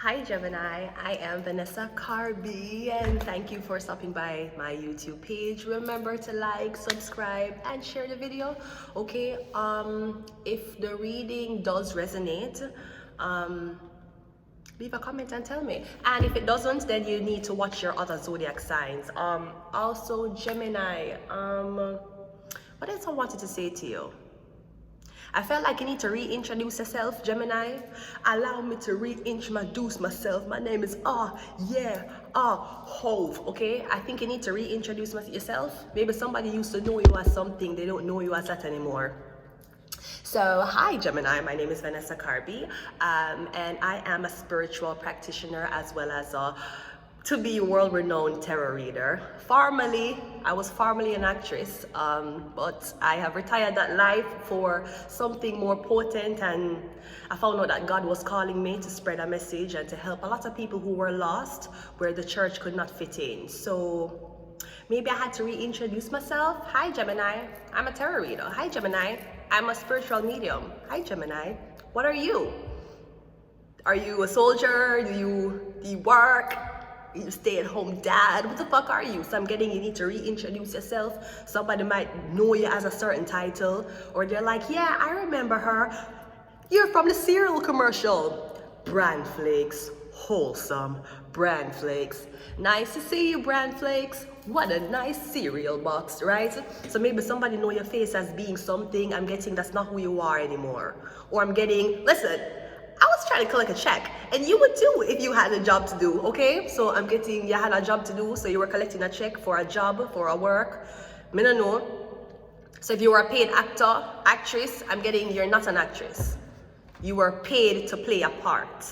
Hi Gemini, I am Vanessa Carby and thank you for stopping by my YouTube page. Remember to like, subscribe and share the video. Okay, if the reading does resonate, leave a comment and tell me. And if it doesn't, then you need to watch your other zodiac signs. Also Gemini, what else I wanted to say to you? I felt like you need to reintroduce yourself, Gemini. Allow me to reintroduce myself. My name is Hove, okay? I think you need to reintroduce yourself. Maybe somebody used to know you as something, they don't know you as that anymore. So, hi Gemini, my name is Vanessa Carby, and I am a spiritual practitioner as well as a to-be world-renowned tarot reader. I was formerly an actress, but I have retired that life for something more potent, and I found out that God was calling me to spread a message and to help a lot of people who were lost where the church could not fit in. So maybe I had to reintroduce myself. Hi Gemini, I'm a tarot reader. Hi Gemini, I'm a spiritual medium. Hi Gemini, what are you? Are you a soldier? Do you work? You stay-at-home dad? What the fuck are you? So I'm getting you need to reintroduce yourself. Somebody might know you as a certain title, or they're like, yeah, I remember her. You're from the cereal commercial. Bran Flakes, wholesome Bran Flakes. Nice to see you, Bran Flakes. What a nice cereal box, right? So maybe somebody know your face as being something. I'm getting that's not who you are anymore. Or I'm getting, listen, I was trying to collect a check, and you would too if you had a job to do, okay? So I'm getting, you had a job to do, so you were collecting a check for a job, for a work. I don't know. So if you were a paid actor, actress, I'm getting you're not an actress. You were paid to play a part.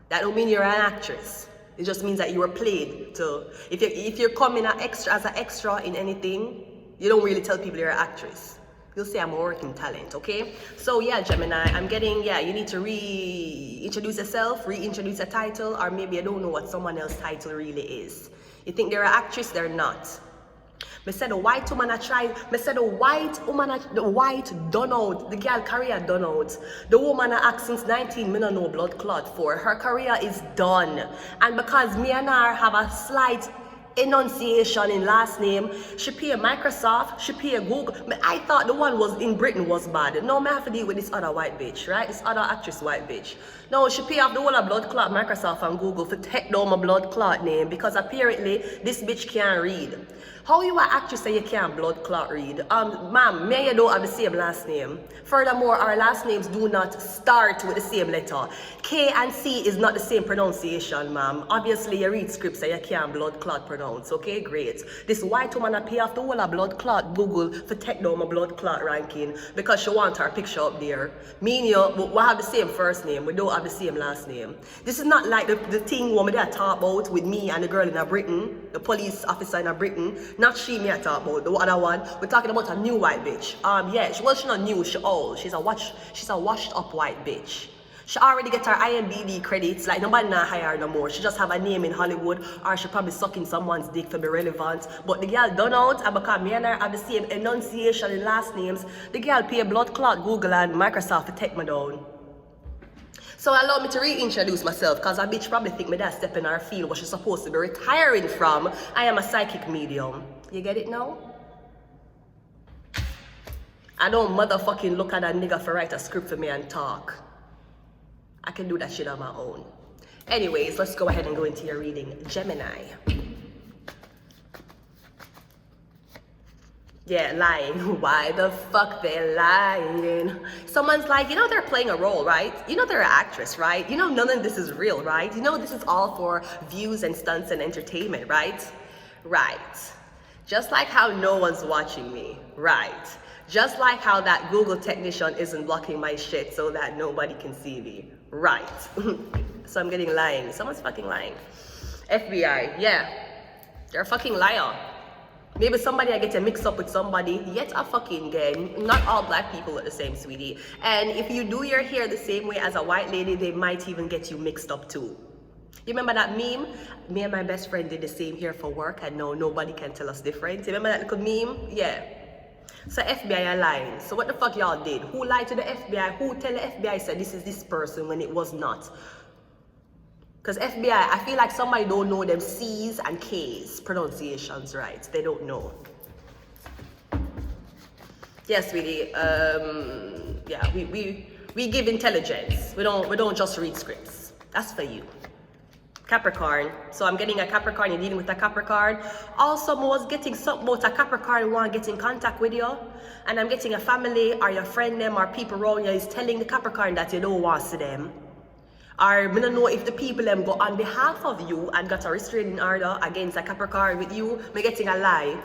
That don't mean you're an actress. It just means that you were paid to, if you're coming as an extra in anything, you don't really tell people you're an actress. You'll say I'm a working talent, okay? So yeah, Gemini, I'm getting, yeah, you need to reintroduce yourself, reintroduce a title, or maybe you don't know what someone else's title really is. You think they're an actress, they're not. Me said the white woman the white done out, the girl career done out. The woman I asked since 19, me no know blood clot for. Her career is done. And because me and her have a slight enunciation in last name, she pay Microsoft, she pay Google. I thought the one was in Britain was bad. No, I have to deal with this other white bitch, right? This other actress white bitch. No, she pay off the whole of blood clot Microsoft and Google for take down my blood clot name because apparently this bitch can't read. How you an actress say you can't blood clot read? Ma'am, me and you don't have the same last name. Furthermore, our last names do not start with the same letter. K and C is not the same pronunciation, ma'am. Obviously, you read scripts and you can't blood clot pronounce. Okay, great. This white woman I pay off the whole of blood clot Google for take down my blood clot ranking because she wants her picture up there. Me and you, we have the same first name. We don't have the same last name. This is not like the thing woman that talk about with me and the girl in Britain, the police officer in Britain. Not she me I talk about, the other one. We're talking about a new white bitch. Yeah, she's not new, she's old. She's a washed up white bitch. She already get her IMDb credits, like nobody not hire her no more. She just have a name in Hollywood, or she probably sucking someone's dick to be relevant. But the girl done out, and because me and her have the same enunciation in last names, the girl pay blood clot Google and Microsoft to take me down. So allow me to reintroduce myself, because a bitch probably think me that step in her field what she's supposed to be retiring from. I am a psychic medium. You get it now? I don't motherfucking look at a nigga for write a script for me and talk. I can do that shit on my own. Anyways, let's go ahead and go into your reading. Gemini. Yeah, lying. Why the fuck they lying? Someone's like, you know they're playing a role, right? You know they're an actress, right? You know none of this is real, right? You know this is all for views and stunts and entertainment, right? Right. Just like how no one's watching me, right? Just like how that Google technician isn't blocking my shit so that nobody can see me, right? So I'm getting lying. Someone's fucking lying. FBI, yeah, they're a fucking liar. Maybe somebody I get to mix up with somebody yet a fucking again. Not all black people are the same, sweetie. And if you do your hair the same way as a white lady, they might even get you mixed up too. You remember that meme? Me and my best friend did the same hair for work and now nobody can tell us different. You remember that little meme? Yeah. So FBI are lying. So what the fuck y'all did? Who lied to the FBI? Who tell the FBI said this is this person when it was not? Because FBI, I feel like somebody don't know them C's and K's pronunciations right. They don't know. Yes, sweetie. Yeah, we give intelligence. We don't just read scripts. That's for you. Capricorn. So I'm getting a Capricorn. You're dealing with a Capricorn. Also, I was getting something about a Capricorn who want to get in contact with you. And I'm getting a family or your friend them or people around you is telling the Capricorn that you don't want to see them. Or I don't know if the people them go on behalf of you and got a restraining order against a Capricorn with you. I'm getting a lie.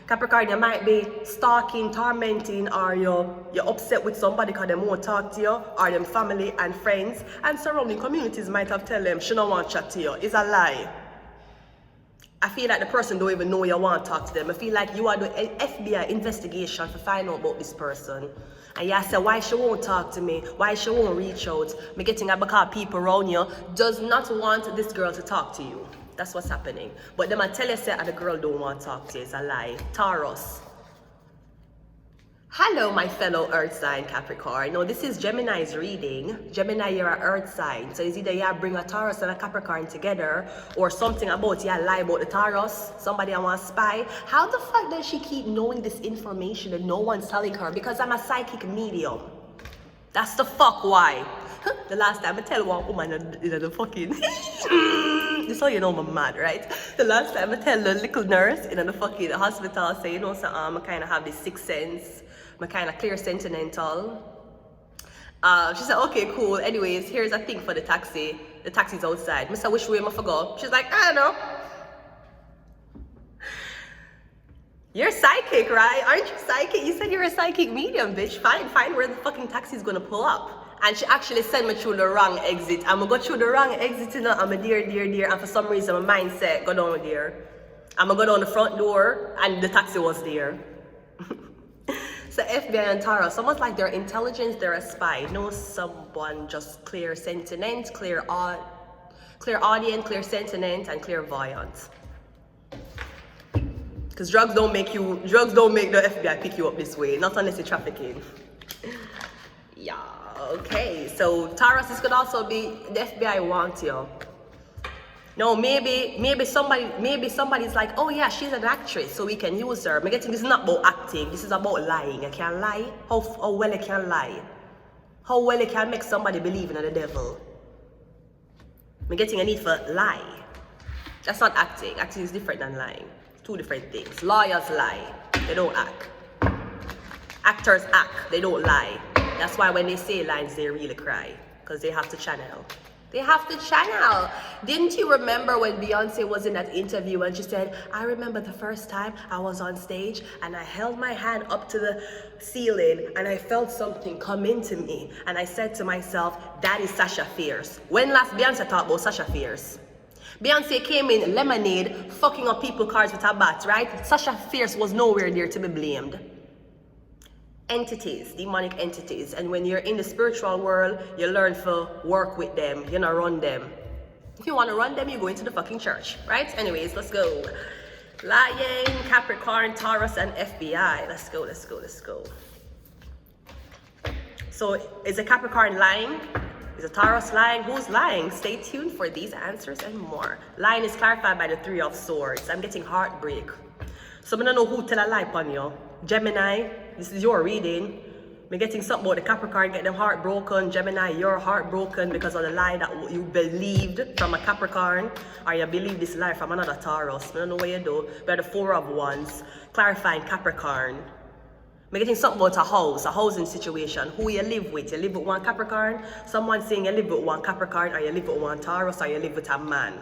Capricorn, you might be stalking, tormenting, or you're upset with somebody because they won't talk to you, or them family and friends, and surrounding communities might have tell them she don't want to chat to you. It's a lie. I feel like the person don't even know you want to talk to them. I feel like you are doing FBI investigation to find out about this person. And you say, why she won't talk to me? Why she won't reach out? Me getting up because people around you does not want this girl to talk to you. That's what's happening. But them I tell you say the girl don't want to talk to you. It's a lie. Taurus. Hello, my fellow Earth sign Capricorn. Now, this is Gemini's reading. Gemini, you're an Earth sign. So it's either you bring a Taurus and a Capricorn together, or something about you lie about the Taurus. Somebody I want to spy. How the fuck does she keep knowing this information and no one's telling her? Because I'm a psychic medium. That's the fuck why. The last time I tell one woman the fucking this is how you know I'm mad, right? The last time I tell the little nurse in the fucking hospital, say, you know, so I kind of have this sixth sense, I'm kind of clear sentimental. She said, okay, cool. Anyways, here's a thing for the taxi. The taxi's outside. Mr. Which way am I for go? She's like, I don't know. You're psychic, right? Aren't you psychic? You said you're a psychic medium, bitch. Find where the fucking taxi's gonna pull up. And she actually sent me through the wrong exit. I'm gonna go through the wrong exit, you know. I'm a dear, and for some reason my mindset go down there. I'm gonna go down the front door, and the taxi was there. So FBI and Taurus, almost like their intelligence, they're a spy. Know someone just clear sentiment, clear audience, clear sentiment, and clairvoyant. Because drugs don't make the FBI pick you up this way, not unless you're trafficking. Yeah, okay. So Taurus, this could also be the FBI wants you. No, maybe somebody's like, oh yeah, she's an actress, so we can use her. I'm getting this is not about acting, this is about lying. You can't lie. How well you can lie. How well you can make somebody believe in the devil. I'm getting a need for lie. That's not acting. Acting is different than lying. Two different things. Lawyers lie, they don't act. Actors act, they don't lie. That's why when they say lines, they really cry, because they have to channel. They have to channel. Didn't you remember when Beyonce was in that interview and she said, I remember the first time I was on stage and I held my hand up to the ceiling and I felt something come into me. And I said to myself, that is Sasha Fierce. When last Beyonce talked about Sasha Fierce? Beyonce came in Lemonade, fucking up people's cars with her bat, right? Sasha Fierce was nowhere near to be blamed. Entities, demonic entities, and when you're in the spiritual world, you learn to work with them, you know, run them. If you want to run them, you go into the fucking church, right? Anyways, let's go. Lion, Capricorn, Taurus, and FBI. Let's go. So, is a Capricorn lying? Is a Taurus lying? Who's lying? Stay tuned for these answers and more. Lying is clarified by the Three of Swords. I'm getting heartbreak. So I don't know who tell a lie upon you. Gemini, this is your reading. I'm getting something about the Capricorn, get them heartbroken. Gemini, you're heartbroken because of the lie that you believed from a Capricorn, or you believe this lie from another Taurus. I don't know what you do. But the Four of Wands, clarifying Capricorn. I'm getting something about a housing situation. Who you live with? You live with one Capricorn? Someone saying you live with one Capricorn, or you live with one Taurus, or you live with a man.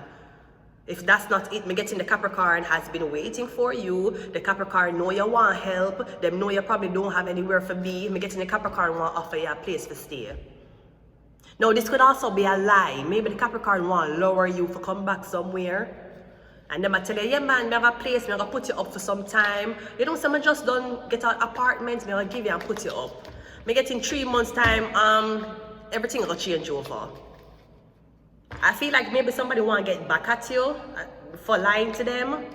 If that's not it, me getting the Capricorn has been waiting for you. The Capricorn know you want help. Them know you probably don't have anywhere for be. Me getting the Capricorn want offer you a place to stay. Now this could also be a lie. Maybe the Capricorn want lower you for come back somewhere. And then I tell you, yeah man, me have a place, me gonna put you up for some time. You know, someone just done get an apartment, me gonna give you and put you up. Me getting 3 months time, everything gonna change over. I feel like maybe somebody want to get back at you for lying to them.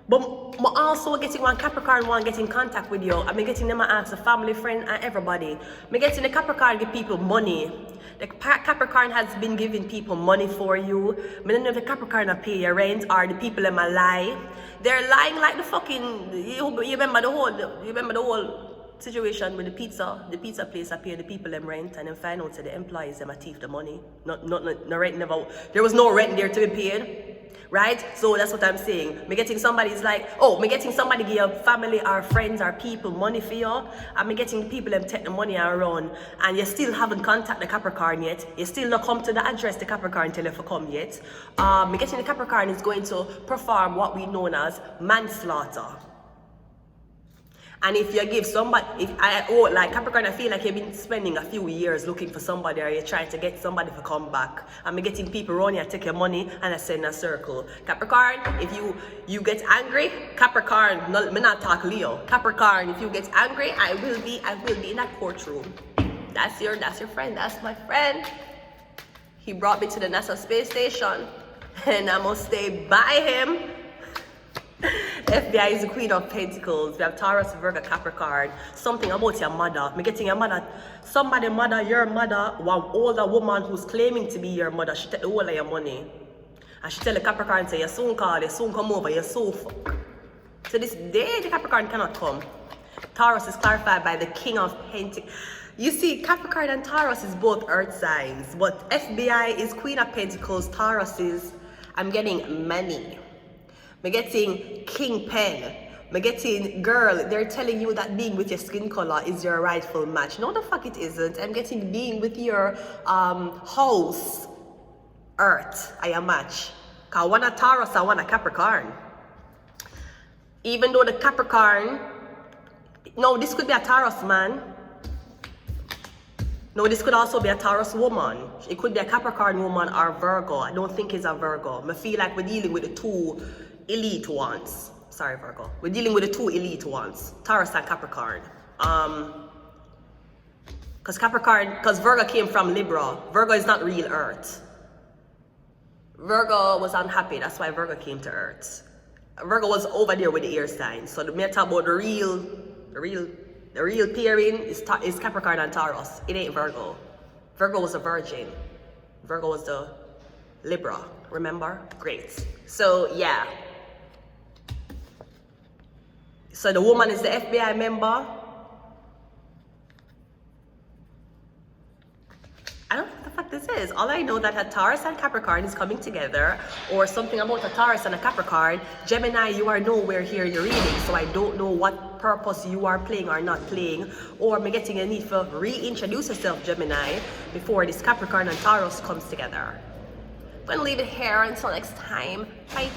But I'm also getting one Capricorn want to get in contact with you. I'm getting them to ask a family, friend, and everybody. I'm getting the Capricorn give people money. The Capricorn has been giving people money for you. I don't know if the Capricorn pay your rent or the people in my lie. They're lying like the fucking. You remember the whole situation with the pizza place pay the people them rent, and then find out that the employees them thief the money. No rent never. There was no rent there to be paid. Right? So that's what I'm saying. Me getting somebody's like, oh, me getting somebody give your family or friends or people money for you, and me getting people them take the money and run, and you still haven't contacted the Capricorn yet. You still not come to the address the Capricorn tell you to come yet. Me getting the Capricorn is going to perform what we know as manslaughter. And if you give somebody, like Capricorn, I feel like you've been spending a few years looking for somebody, or you're trying to get somebody to come back. And me getting people around you, take your money and I send a circle. Capricorn, if you get angry, Capricorn, me not talk Leo. Capricorn, if you get angry, I will be in that courtroom. That's your friend, that's my friend. He brought me to the NASA space station, and I must stay by him. FBI is the Queen of Pentacles. We have Taurus, Virgo, Capricorn. Something about your mother. Me getting your mother. Somebody mother, your mother, one older woman who's claiming to be your mother. She take the whole of your money. And she tell the Capricorn, say, you soon call, you soon come over, you so fuck. So this day, the Capricorn cannot come. Taurus is clarified by the King of Pentacles. You see, Capricorn and Taurus is both earth signs. But FBI is Queen of Pentacles. Taurus is, I'm getting money. I'm getting kingpin. I'm getting girl. They're telling you that being with your skin color is your rightful match. No, the fuck it isn't. I'm getting being with your house, earth, I am match. Cause I want a Taurus, I want a Capricorn. Even though the Capricorn, no, this could be a Taurus man. No, this could also be a Taurus woman. It could be a Capricorn woman or Virgo. I don't think it's a Virgo. I feel like we're dealing with the two elite ones. Sorry, Virgo. We're dealing with the two elite ones, Taurus and Capricorn. Because Virgo came from Libra. Virgo is not real Earth. Virgo was unhappy. That's why Virgo came to Earth. Virgo was over there with the air signs. So the matter about the real pairing is Capricorn and Taurus. It ain't Virgo. Virgo was a virgin. Virgo was the Libra. Remember? Great. So yeah. So the woman is the FBI member. I don't know what the fuck this is. All I know that a Taurus and Capricorn is coming together, or something about a Taurus and a Capricorn. Gemini, you are nowhere here in your reading, so I don't know what purpose you are playing or not playing, or am I getting a need to reintroduce yourself, Gemini, before this Capricorn and Taurus comes together. I'm gonna leave it here until next time. Bye.